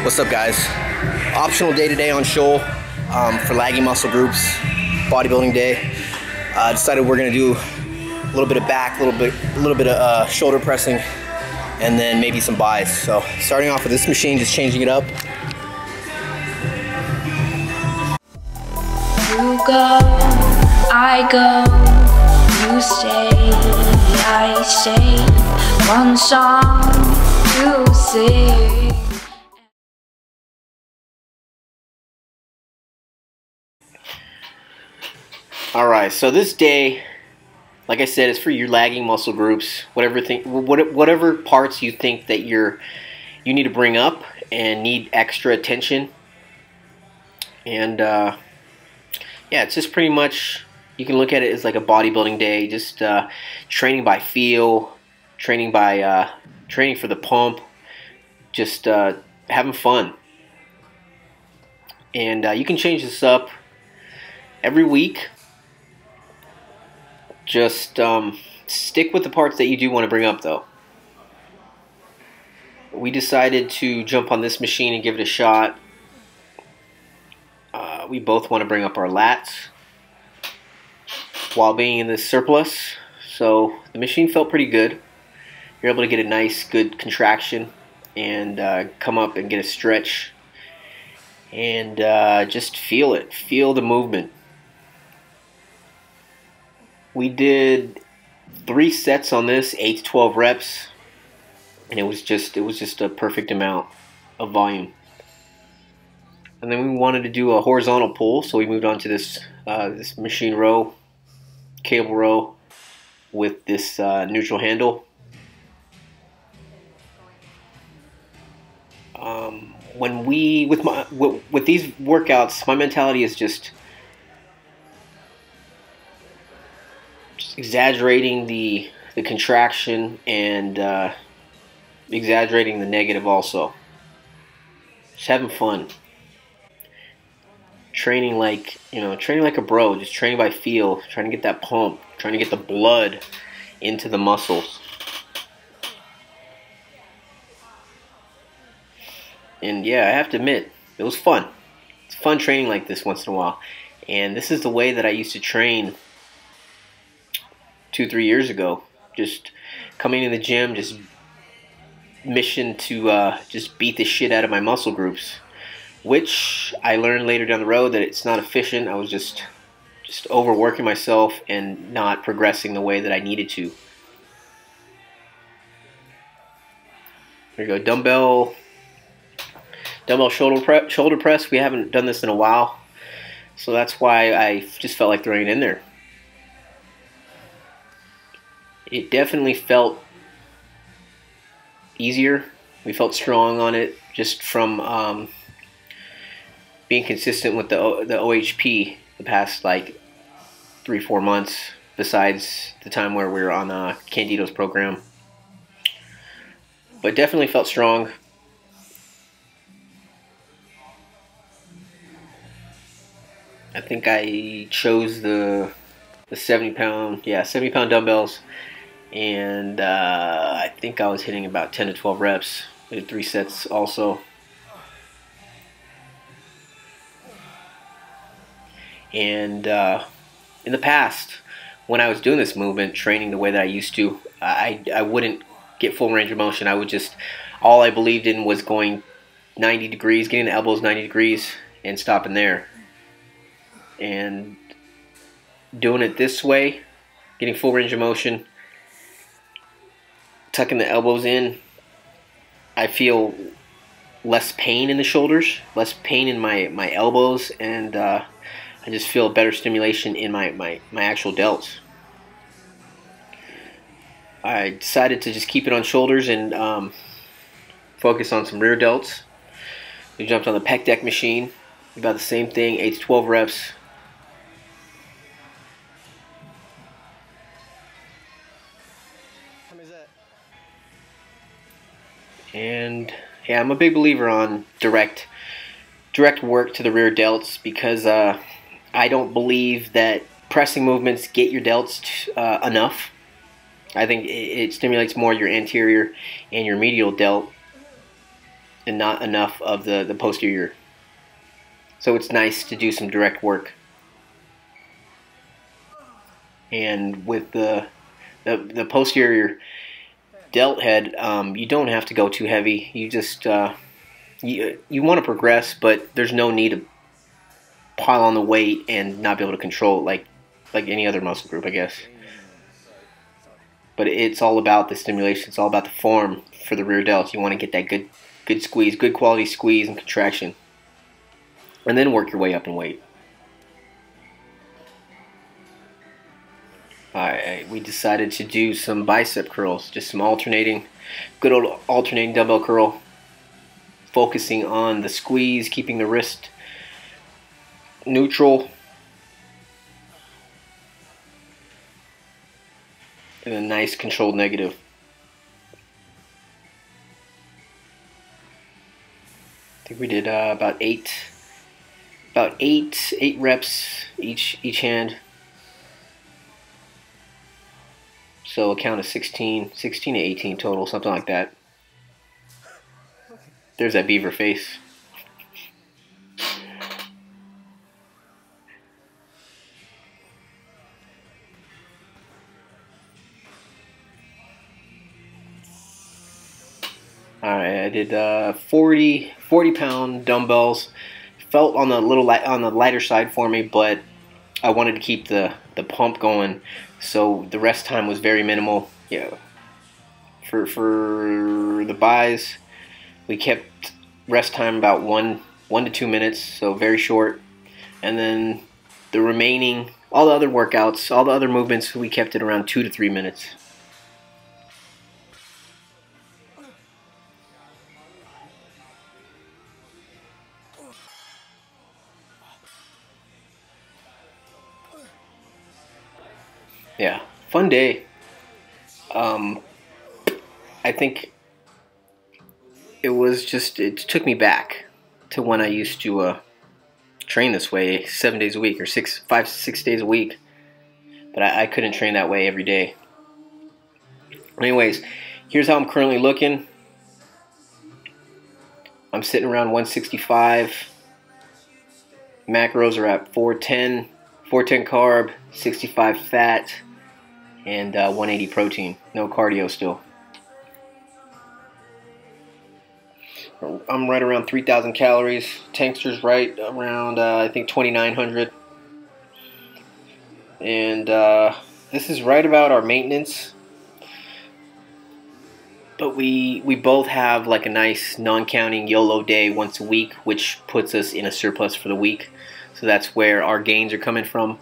What's up, guys? Optional day today on SHUL for lagging muscle groups, bodybuilding day. Decided we're gonna do a little bit of back, a little bit of shoulder pressing, and then maybe some buys. So starting off with this machine, just changing it up. You go, I go, you stay, I stay. One song to sing. Alright, so this day, like I said, is for your lagging muscle groups. Whatever parts you think that you need to bring up and need extra attention. And yeah, it's just pretty much, you can look at it as like a bodybuilding day, just training by feel, training for the pump, just having fun. And you can change this up every week. Just stick with the parts that you do want to bring up, though. We decided to jump on this machine and give it a shot. We both want to bring up our lats while being in this surplus. So the machine felt pretty good. You're able to get a nice, good contraction and come up and get a stretch. And just feel it. Feel the movement. We did 3 sets on this, 8 to 12 reps, and it was just a perfect amount of volume. And then we wanted to do a horizontal pull, so we moved on to this this machine row, cable row, with this neutral handle. With these workouts, my mentality is just exaggerating the contraction and exaggerating the negative also. Just having fun. Training like a bro, just training by feel, trying to get that pump, trying to get the blood into the muscles. And yeah, I have to admit, it was fun. It's fun training like this once in a while. And this is the way that I used to train 2-3 years ago. Just coming in the gym, just mission to just beat the shit out of my muscle groups, which I learned later down the road that it's not efficient. I was just overworking myself and not progressing the way that I needed to. There you go, dumbbell shoulder press. We haven't done this in a while, so that's why I just felt like throwing it in there. It definitely felt easier. We felt strong on it just from being consistent with the OHP the past like 3-4 months, besides the time where we were on Candido's program. But definitely felt strong. I think I chose the 70-pound dumbbells, and I think I was hitting about 10 to 12 reps. We did 3 sets also. And in the past, when I was doing this movement, training the way that I used to, I wouldn't get full range of motion. I would just, all I believed in was going 90 degrees, getting the elbows 90 degrees, and stopping there. And doing it this way, getting full range of motion, tucking the elbows in, I feel less pain in the shoulders, less pain in my elbows, and I just feel better stimulation in my actual delts. I decided to just keep it on shoulders and focus on some rear delts. We jumped on the pec deck machine, about the same thing, 8 to 12 reps. And yeah, I'm a big believer on direct work to the rear delts, because I don't believe that pressing movements get your delts enough. I think it stimulates more your anterior and your medial delt. and not enough of the posterior. So it's nice to do some direct work. And with the posterior delt head, you don't have to go too heavy. You just you want to progress, but there's no need to pile on the weight and not be able to control it like any other muscle group, I guess. But it's all about the stimulation. It's all about the form for the rear delts. You want to get that good squeeze, good quality squeeze and contraction, and then work your way up in weight. Alright, we decided to do some bicep curls, just some good old alternating dumbbell curl, focusing on the squeeze, keeping the wrist neutral, and a nice controlled negative. I think we did about eight reps each hand. So a count of 16 to 18 total, something like that. There's that beaver face. Alright, I did 40-pound dumbbells. Felt on the lighter side for me, but I wanted to keep the pump going, so the rest time was very minimal. Yeah. For the buys, we kept rest time about 1 to 2 minutes, so very short. And then the remaining, all the other workouts, all the other movements, we kept it around 2 to 3 minutes. Yeah, fun day. I think it took me back to when I used to train this way 7 days a week, or 5 to 6 days a week. But I couldn't train that way every day. Anyways, here's how I'm currently looking. I'm sitting around 165. Macros are at 410 carb, 65 fat, and 180 protein. No cardio still. I'm right around 3,000 calories. Tankster's right around I think 2,900. And this is right about our maintenance. But we both have like a nice non-counting YOLO day once a week, which puts us in a surplus for the week. So that's where our gains are coming from.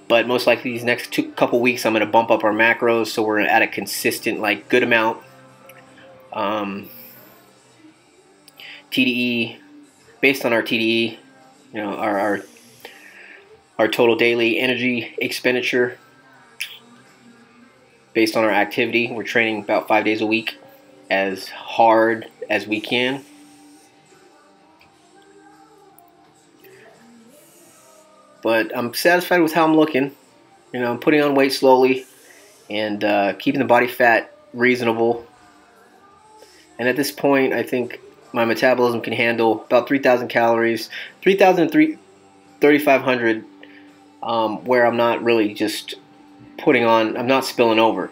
But most likely these next couple weeks I'm going to bump up our macros, so we're at a consistent, like, good amount. TDE, based on our TDE, you know, our total daily energy expenditure, based on our activity. We're training about 5 days a week, as hard as we can. But I'm satisfied with how I'm looking. You know, I'm putting on weight slowly and keeping the body fat reasonable. And at this point, I think my metabolism can handle about 3,000 calories, 3,000 to 3,500, where I'm not really just putting on, I'm not spilling over.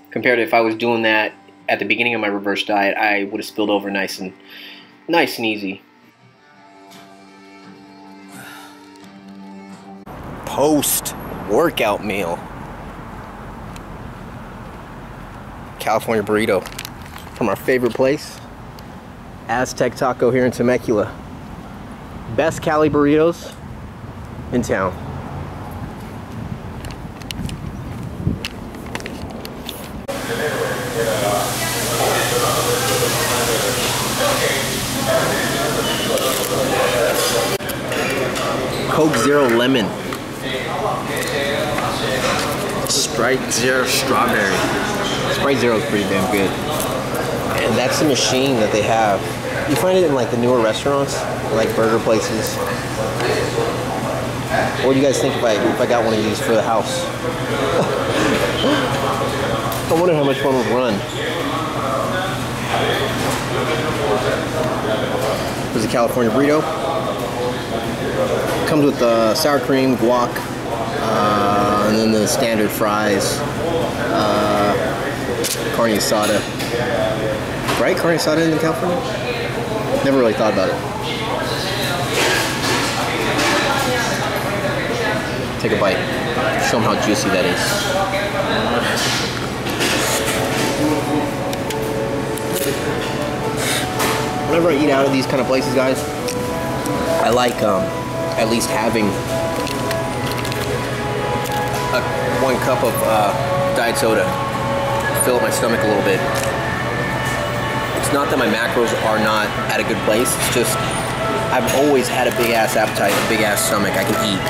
Compared to if I was doing that at the beginning of my reverse diet, I would have spilled over nice and easy. Post-workout meal. California burrito from our favorite place, Aztec Taco here in Temecula. Best Cali burritos in town. Coke Zero Lemon. Sprite Zero Strawberry. Sprite Zero is pretty damn good. And that's the machine that they have. You find it in like the newer restaurants, like burger places. What do you guys think if I got one of these for the house? I wonder how much one would run. This is a California burrito. Comes with sour cream, guac, and then the standard fries. Carne asada. Right? Carne asada in California? Never really thought about it. Take a bite. Show them how juicy that is. Whenever I eat out of these kind of places, guys, I like at least having 1 cup of diet soda to fill up my stomach a little bit. It's not that my macros are not at a good place, it's just I've always had a big ass appetite, a big ass stomach I can eat.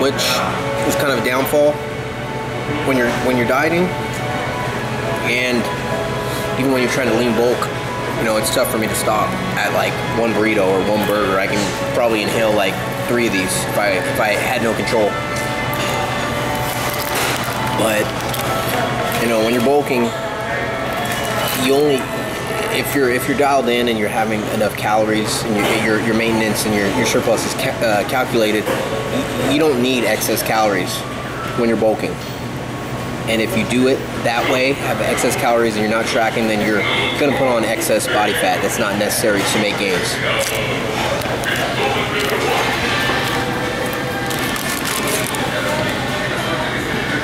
Which is kind of a downfall when you're dieting, and even when you're trying to lean bulk, you know, it's tough for me to stop at like 1 burrito or 1 burger. I can probably inhale like 3 of these if I had no control. But you know, when you're bulking, you only, if you're dialed in and you're having enough calories and your maintenance and your surplus is calculated, you don't need excess calories when you're bulking. And if you do it that way, have excess calories and you're not tracking, then you're going to put on excess body fat that's not necessary to make gains.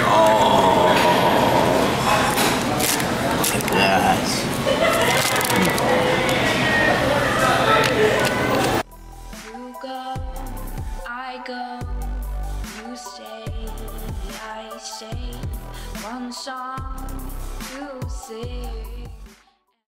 Oh, look at that. You go, I go, you stay, I stay. One song to sing.